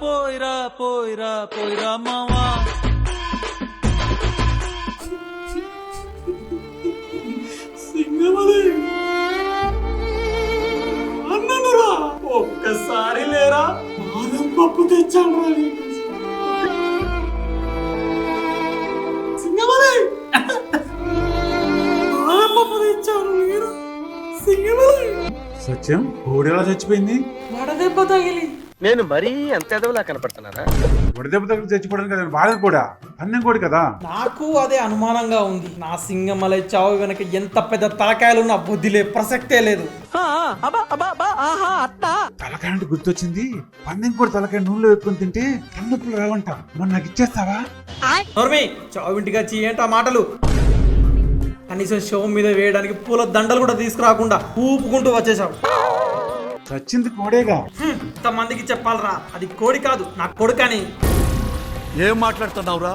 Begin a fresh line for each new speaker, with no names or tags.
పోయిరా పోయిరా పోయిరా మావా.
సింగమలై అన్ననురా, ఒక్కసారి లేరా బాదం పప్పు తెచ్చాను. సింగమలై బాదం పప్పు తెచ్చాను నేను. సింగమలై సత్యం కోడెలా చచ్చిపోయింది? వడదెబ్బ తగిలి.
నేను మరీ అంత ఎదవలా కనపడుతున్నారా?
వడదెబ్బ తగిలి చచ్చిపోవడం కదా బాధ కూడా, అన్నం కూడా కదా.
నాకు అదే అనుమానంగా ఉంది. నా సింగమలై చావు వెనక ఎంత పెద్ద తలకాయలున్నా బుద్ధిలే ప్రసక్తే లేదు.
తలకాయ అంటే గుర్తొచ్చింది, పందెం కూడా తలకాయ నూనెలో వేసుకొని తింటే తలనొప్పులు రావంట. మరి నాకు ఇచ్చేస్తావా?
నోర్మి, చావు ఇంటికి వచ్చి ఏంటా మాటలు? కనీసం షో మీద వేయడానికి పూల దండలు కూడా తీసుకురాకుండా ఊపుకుంటూ వచ్చేసావు.
చచ్చింది కోడేగా.
ఇంతమందికి చెప్పాలరా, అది కోడి కాదు నా కొడుకని.
ఏం మాట్లాడుతున్నావురా?